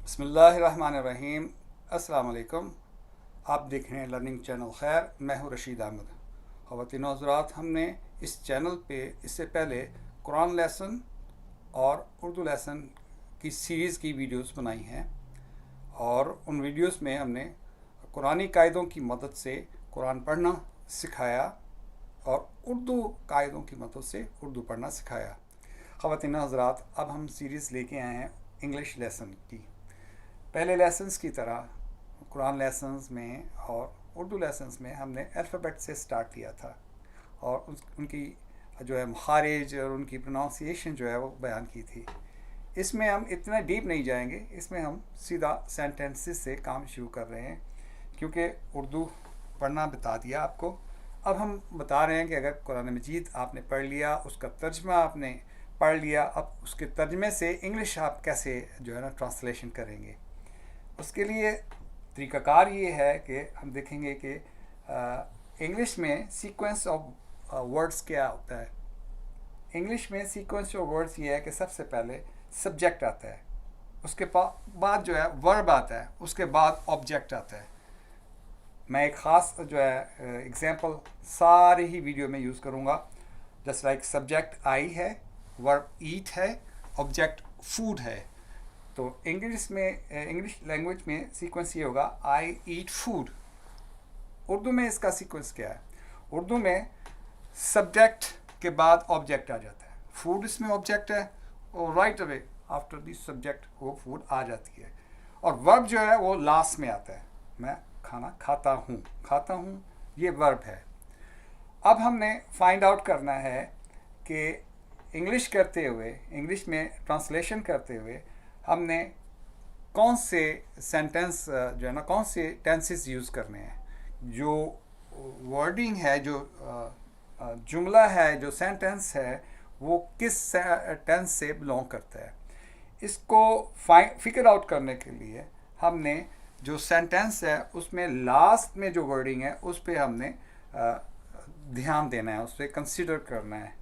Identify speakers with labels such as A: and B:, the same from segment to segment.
A: बिस्मिल्लाहिर्रहमानिर्रहीम। अस्सलाम वालेकुम। आप देख रहे हैं लर्निंग चैनल खैर। मैं हूँ रशीद अहमद। ख़वातीन और हज़रात, हमने इस चैनल पे इससे पहले कुरान लेसन और उर्दू लेसन की सीरीज़ की वीडियोस बनाई हैं और उन वीडियोस में हमने कुरानी कायदों की मदद से कुरान पढ़ना सिखाया और उर्दू कायदों की मदद से उर्दू पढ़ना सिखाया। ख़वातीन और हज़रात, अब हम सीरीज़ लेके आए हैं इंग्लिश लेसन की। पहले लेसन्स की तरह कुरान लेसन्स में और उर्दू लेसन्स में हमने अल्फ़ाबेट से स्टार्ट किया था और उनकी जो है मखारिज और उनकी प्रोनाउंसिएशन जो है वो बयान की थी। इसमें हम इतना डीप नहीं जाएंगे, इसमें हम सीधा सेंटेंसेस से काम शुरू कर रहे हैं क्योंकि उर्दू पढ़ना बता दिया आपको। अब हम बता रहे हैं कि अगर कुरान मजीद आपने पढ़ लिया, उसका तर्जमा आपने पढ़ लिया, अब उसके तर्जमे से इंग्लिश आप कैसे जो है ना ट्रांसलेशन करेंगे। उसके लिए तरीक़ाकार ये है कि हम देखेंगे कि इंग्लिश में सीक्वेंस ऑफ वर्ड्स क्या होता है। इंग्लिश में सीक्वेंस ऑफ वर्ड्स ये है कि सबसे पहले सब्जेक्ट आता है, उसके बाद जो है वर्ब आता है, उसके बाद ऑब्जेक्ट आता है। मैं एक ख़ास जो है एग्जांपल सारी ही वीडियो में यूज़ करूँगा। जस्ट लाइक सब्जेक्ट आई है, वर्ब ईट है, ऑब्जेक्ट फूड है। तो इंग्लिश लैंग्वेज में सीक्वेंस ये होगा आई ईट फूड। उर्दू में इसका सीक्वेंस क्या है? उर्दू में सब्जेक्ट के बाद ऑब्जेक्ट आ जाता है। फूड इसमें ऑब्जेक्ट है और right away after this subject वो फूड आ जाती है और वर्ब जो है वो लास्ट में आता है। मैं खाना खाता हूँ ये वर्ब है। अब हमने फाइंड आउट करना है कि इंग्लिश करते हुए, इंग्लिश में ट्रांसलेशन करते हुए हमने कौन से सेंटेंस जो है ना, कौन से टेंसेस यूज़ करने हैं। जो वर्डिंग है, जो जुमला है, जो सेंटेंस है, वो किस टेंस से बिलोंग करता है। इसको फिगर आउट करने के लिए हमने जो सेंटेंस है उसमें लास्ट में जो वर्डिंग है उस पर हमने ध्यान देना है, उस पर कंसिडर करना है।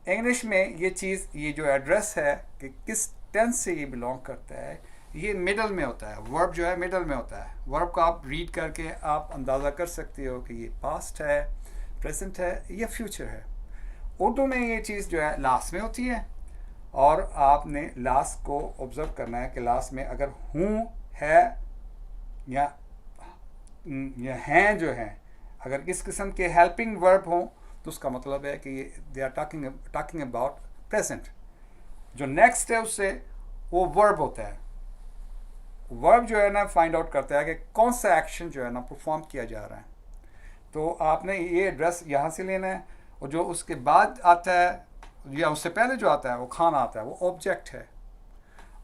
A: इंग्लिश में ये चीज़, ये जो एड्रेस है कि किस टेंस से ये बिलोंग करता है, ये मिडल में होता है। वर्ब जो है मिडल में होता है। वर्ब को आप रीड करके आप अंदाज़ा कर सकते हो कि ये पास्ट है, प्रेजेंट है या फ्यूचर है। उर्दू में ये चीज़ जो है लास्ट में होती है और आपने लास्ट को ऑब्ज़र्व करना है कि लास्ट में अगर हूँ, है या हैं जो हैं, अगर किस किस्म के हेल्पिंग वर्ब हों तो उसका मतलब है कि ये they are talking about present. जो नेक्स्ट है उससे वो वर्ब होता है। वर्ब जो है ना फाइंड आउट करता है कि कौन सा एक्शन जो है ना परफॉर्म किया जा रहा है। तो आपने ये एड्रेस यहाँ से लेना है और जो उसके बाद आता है या उससे पहले जो आता है वो खाना आता है, वो ऑब्जेक्ट है।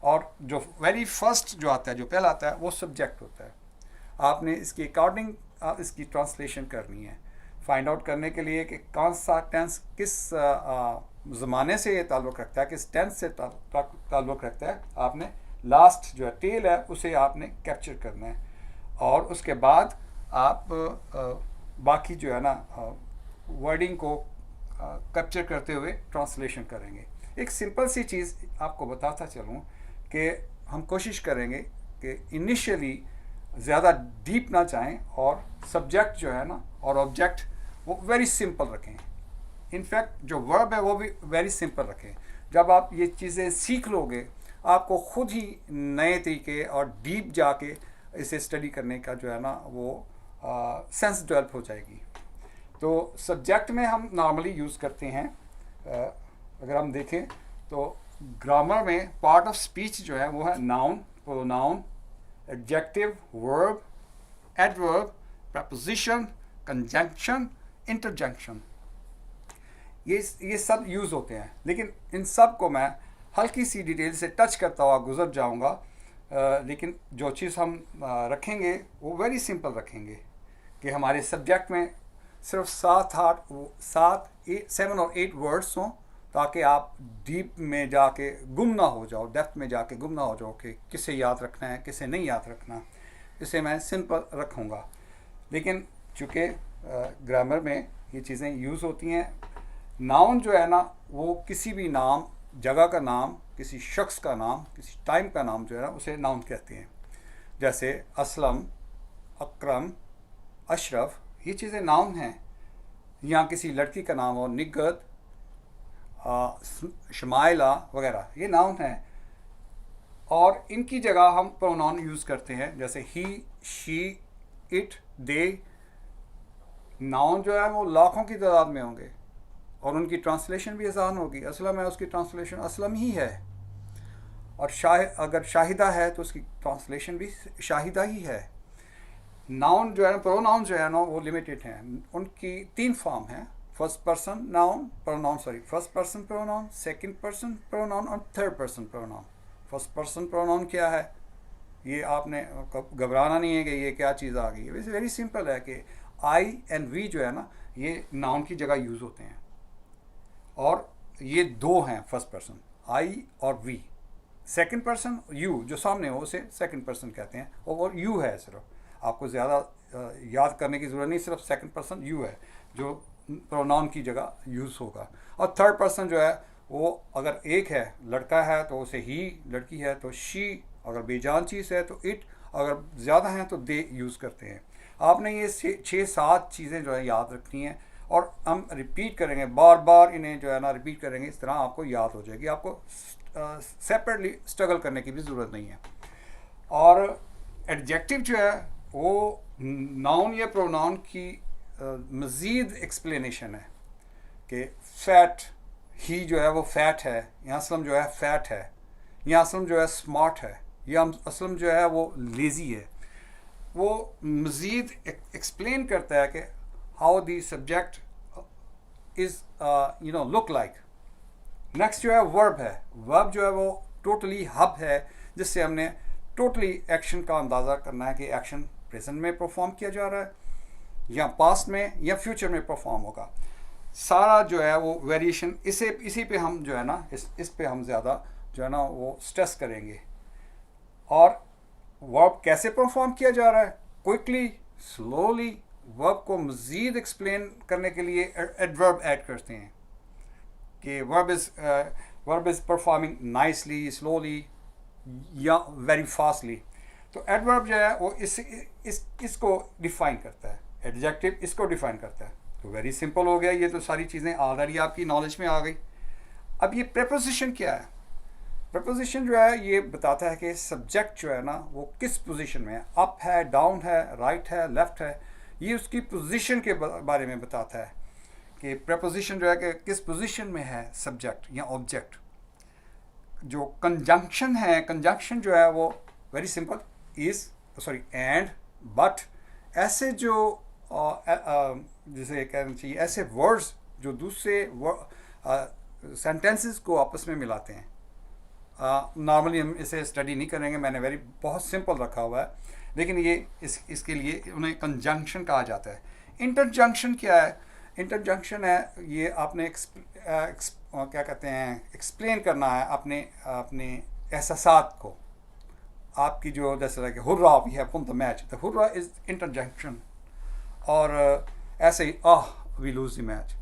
A: और जो वेरी फर्स्ट जो आता है, जो पहला आता है, वो सब्जेक्ट होता है। आपने इसके अकॉर्डिंग इसकी ट्रांसलेशन करनी है, फाइंड आउट करने के लिए कि कौन सा टेंस किस ज़माने से ये ताल्लुक़ रखता है, किस टेंस से ताल्लुक़ रखता है। आपने लास्ट जो है टेल है उसे आपने कैप्चर करना है और उसके बाद आप बाकी जो है ना वर्डिंग को कैप्चर करते हुए ट्रांसलेशन करेंगे। एक सिंपल सी चीज़ आपको बताता चलूँ कि हम कोशिश करेंगे कि इनिशियली ज़्यादा डीप ना जाएं और सब्जेक्ट जो है ना और ऑब्जेक्ट वो वेरी सिंपल रखें। इनफैक्ट जो वर्ब है वो भी वेरी सिंपल रखें। जब आप ये चीज़ें सीख लोगे आपको ख़ुद ही नए तरीके और डीप जाके इसे स्टडी करने का जो है ना वो सेंस डेवलप हो जाएगी। तो सब्जेक्ट में हम नॉर्मली यूज़ करते हैं, अगर हम देखें तो ग्रामर में पार्ट ऑफ स्पीच जो है वो है noun, pronoun, adjective, verb, adverb, preposition, conjunction, interjection. ये सब यूज़ होते हैं, लेकिन इन सब को मैं हल्की सी डिटेल से टच करता हुआ गुजर जाऊंगा। लेकिन जो चीज़ हम रखेंगे वो वेरी सिंपल रखेंगे कि हमारे सब्जेक्ट में सिर्फ 7 और 8 वर्ड्स हों ताकि आप डीप में जाके गुम ना हो जाओ, डेप्थ में जाके गुम ना हो जाओ कि किसे याद रखना है, किसे नहीं याद रखना। इसे मैं सिंपल रखूँगा। लेकिन चूँकि ग्रामर में ये चीज़ें यूज़ होती हैं, नाउन जो है ना वो किसी भी नाम जगह का नाम, किसी शख्स का नाम, किसी टाइम का नाम जो है ना उसे नाउन कहते हैं। जैसे असलम, अकरम, अशरफ, ये चीज़ें नाउन हैं। या किसी लड़की का नाम हो निगत, शमाइला वगैरह, ये नाउन है। और इनकी जगह हम प्रोनाउन यूज़ करते हैं, जैसे ही, शी, इट, दे। नाउन जो है वो लाखों की तादाद में होंगे और उनकी ट्रांसलेशन भी आसान होगी। असलम है, उसकी ट्रांसलेशन असलम ही है। और अगर शाहिदा है तो उसकी ट्रांसलेशन भी शाहिदा ही है। नाउन जो है ना, प्रोनाउन जो है ना वो लिमिटेड हैं। उनकी 3 फॉर्म हैं, first person noun pronoun, first person pronoun, second person pronoun और third person pronoun. First person pronoun क्या है, ये आपने घबराना नहीं है कि ये क्या चीज़ आ गई है। वैसे वेरी सिंपल है कि आई एंड वी जो है ना ये नाउन की जगह यूज़ होते हैं। और ये 2 हैं, फर्स्ट पर्सन आई और वी। सेकंड पर्सन यू, जो सामने हो उसे सेकंड पर्सन कहते हैं, और यू है। सिर्फ आपको ज़्यादा याद करने की ज़रूरत नहीं, सिर्फ सेकंड पर्सन यू है जो प्रोनाउन की जगह यूज़ होगा। और थर्ड पर्सन जो है वो अगर एक है, लड़का है तो उसे ही, लड़की है तो शी, अगर बेजान चीज़ है तो इट, अगर ज़्यादा हैं तो दे यूज़ करते हैं। आपने ये 6-7 चीज़ें जो है याद रखनी है और हम रिपीट करेंगे, बार बार इन्हें जो है ना रिपीट करेंगे, इस तरह आपको याद हो जाएगी। आपको सेपरेटली स्ट्रगल करने की भी ज़रूरत नहीं है। और एडजेक्टिव जो है वो नाउन या प्रोनाउन की मज़ीद एक्सप्लेनेशन है कि फैट, ही जो है वो फैट है, या असलम जो है फैट है, या असलम जो है स्मार्ट है, या असलम जो है वो लेज़ी है। वो मज़ीद एक्सप्लेन करता है कि how the subject is look like. Next जो है वर्ब है। वर्ब जो है वो टोटली हब है, जिससे हमने टोटली एक्शन का अंदाज़ा करना है कि एक्शन प्रेजेंट में परफॉर्म किया जा रहा है या पास्ट में या फ्यूचर में परफॉर्म होगा। सारा जो है वो वेरिएशन इसी पे हम जो है ना इस पे हम ज़्यादा जो है ना वो स्ट्रेस करेंगे। और वर्ब कैसे परफॉर्म किया जा रहा है, क्विकली, स्लोली। वर्ब को मज़ीद एक्सप्लेन करने के लिए एडवर्ब ऐड करते हैं कि verb is performing nicely, slowly या वेरी फास्टली। तो एडवर्ब जो है वो इसको डिफ़ाइन करता है, एडजेक्टिव इसको डिफ़ाइन करता है। तो वेरी सिंपल हो गया, ये तो सारी चीज़ें ऑलरेडी आपकी नॉलेज में आ गई। अब ये प्रेपोजिशन क्या है? प्रेपोजिशन जो है ये बताता है कि सब्जेक्ट जो है ना वो किस पोजीशन में है, अप है, डाउन है, राइट है, लेफ़्ट है। ये उसकी पोजीशन के बारे में बताता है कि प्रेपोजिशन जो है कि किस पोजीशन में है सब्जेक्ट या ऑब्जेक्ट। जो कंजंक्शन है, कंजंक्शन जो है वो very simple, is, and, but, ऐसे जो जैसे कहना चाहिए ऐसे वर्ड्स जो दूसरे सेंटेंसेस को आपस में मिलाते हैं। नॉर्मली हम इसे स्टडी नहीं करेंगे, मैंने बहुत सिंपल रखा हुआ है, लेकिन ये इसके लिए उन्हें कंजंक्शन कहा जाता है। इंटरजंक्शन क्या है? इंटरजंक्शन है ये आपने क्या कहते हैं, एक्सप्लेन करना है अपने एहसासात को। आपकी जो जैसे like hurrah we have won the match, the hurrah is interjection. और ऐसे ही वी लूज द मैच,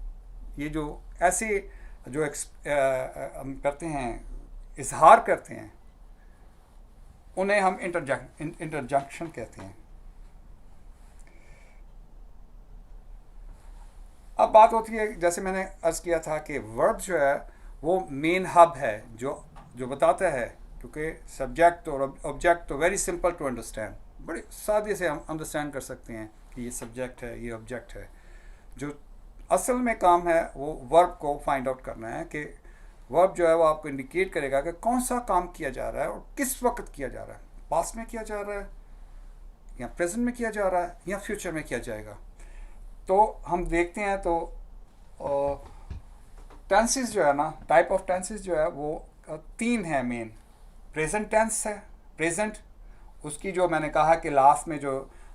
A: ये जो ऐसे जो हम करते हैं, इजहार करते हैं, उन्हें हम इंटरजंक्शन कहते हैं। अब बात होती है, जैसे मैंने अर्ज़ किया था कि वर्ब जो है वो मेन हब है जो बताता है, क्योंकि सब्जेक्ट और ऑब्जेक्ट तो वेरी सिंपल टू अंडरस्टैंड, बड़े सादे से हम अंडरस्टैंड कर सकते हैं कि ये सब्जेक्ट है, ये ऑब्जेक्ट है। जो असल में काम है वो वर्ब को फाइंड आउट करना है कि वर्ब जो है वो आपको इंडिकेट करेगा कि कौन सा काम किया जा रहा है और किस वक्त किया जा रहा है, पास्ट में किया जा रहा है या प्रेजेंट में किया जा रहा है या फ्यूचर में किया जाएगा। तो हम देखते हैं तो टेंसेस जो है ना, टाइप ऑफ टेंसेस जो है वो 3 है मेन। प्रेजेंट टेंस है, प्रेजेंट, उसकी जो मैंने कहा कि लास्ट में जो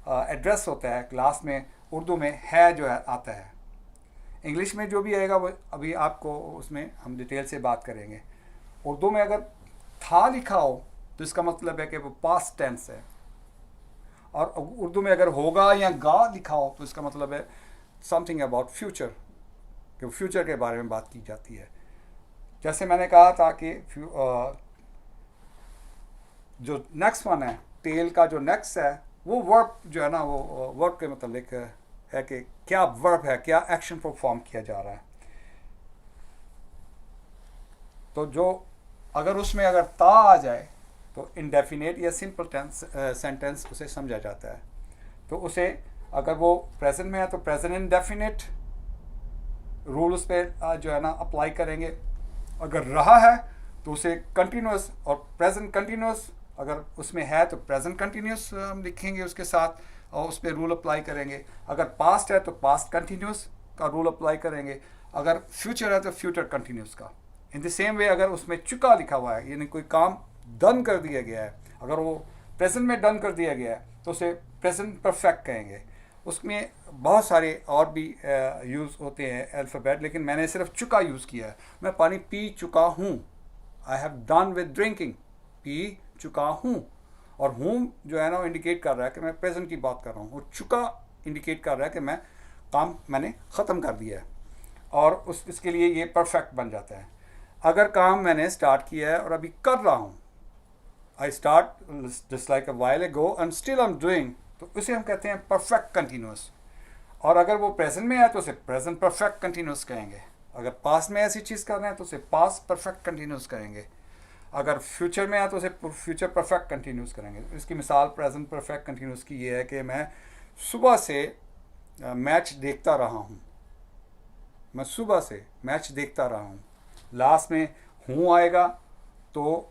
A: एड्रेस होता है, लास्ट में उर्दू में है जो है आता है। इंग्लिश में जो भी आएगा वो अभी आपको उसमें हम डिटेल से बात करेंगे। उर्दू में अगर था लिखा हो तो इसका मतलब है कि वो पास्ट टेंस है, और उर्दू में अगर होगा या गा लिखा हो तो इसका मतलब है समथिंग अबाउट फ्यूचर, कि फ्यूचर के बारे में बात की जाती है। जैसे मैंने कहा था कि जो नेक्स्ट वन है, टेल का जो नेक्स्ट है, वो वर्ब जो है ना, वो वर्ब के मतलब है कि क्या वर्ब है, क्या एक्शन परफॉर्म किया जा रहा है। तो जो अगर उसमें अगर ता आ जाए तो इंडेफिनेट या सिंपल टेंस सेंटेंस उसे समझा जाता है। तो उसे अगर वो प्रेजेंट में है तो प्रेजेंट इंडेफिनेट रूल उस पर जो है ना अप्लाई करेंगे। अगर रहा है तो उसे कंटिन्यूस और प्रेजेंट कंटिन्यूस, अगर उसमें है तो प्रेजेंट कंटिन्यूस हम लिखेंगे उसके साथ और उस पर रूल अप्लाई करेंगे। अगर पास्ट है तो पास्ट कंटिन्यूस का रूल अप्लाई करेंगे। अगर फ्यूचर है तो फ्यूचर कंटिन्यूस का। इन द सेम वे अगर उसमें चुका लिखा हुआ है, यानी कोई काम डन कर दिया गया है, अगर वो प्रेजेंट में डन कर दिया गया है तो उसे प्रेजेंट परफेक्ट कहेंगे। उसमें बहुत सारे और भी यूज़ होते हैं अल्फ़ाबेट, लेकिन मैंने सिर्फ चुका यूज़ किया है। मैं पानी पी चुका हूँ, I have done with drinking, P चुका हूँ। और हूँ जो है ना वो इंडिकेट कर रहा है कि मैं प्रेजेंट की बात कर रहा हूँ, और चुका इंडिकेट कर रहा है कि मैं काम मैंने ख़त्म कर दिया है, और इसके लिए ये परफेक्ट बन जाता है। अगर काम मैंने स्टार्ट किया है और अभी कर रहा हूँ, I start just like a while ago and still I am doing, तो उसे हम कहते हैं परफेक्ट कंटिन्यूस। और अगर वो प्रेजेंट में है तो उसे प्रेजेंट परफेक्ट कंटिन्यूस कहेंगे। अगर पास्ट में ऐसी चीज़ कर रहे हैं तो उसे पास्ट परफेक्ट कंटिन्यूस कहेंगे। अगर फ्यूचर में है तो उसे फ्यूचर परफेक्ट कंटिन्यूस करेंगे। इसकी मिसाल प्रेजेंट परफेक्ट कंटिन्यूस की ये है कि मैं सुबह से मैच देखता रहा हूँ, मैं सुबह से मैच देखता रहा हूँ। लास्ट में हूँ आएगा तो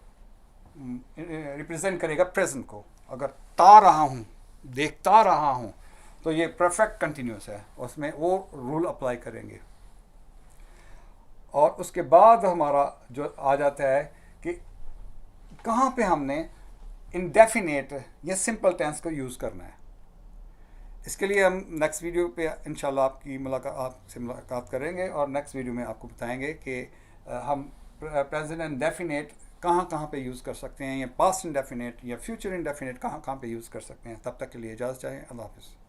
A: रिप्रेजेंट करेगा प्रेजेंट को। अगर ता रहा हूँ, देखता रहा हूँ, तो ये परफेक्ट कंटिन्यूस है, उसमें वो रूल अप्लाई करेंगे। और उसके बाद हमारा जो आ जाता है कि कहाँ पे हमने इंडेफिनेट या सिंपल टेंस को यूज़ करना है। इसके लिए हम नेक्स्ट वीडियो पे इंशाल्लाह आपसे मुलाकात करेंगे, और नेक्स्ट वीडियो में आपको बताएंगे कि हम प्रेजेंट इंडेफिनेट कहाँ पे यूज़ कर सकते हैं, या पास्ट इंडेफिनेट या फ्यूचर इंडेफिनेट कहाँ पे यूज़ कर सकते हैं। तब तक के लिए इजाज़त चाहें। अल्लाह हाफ़िज़।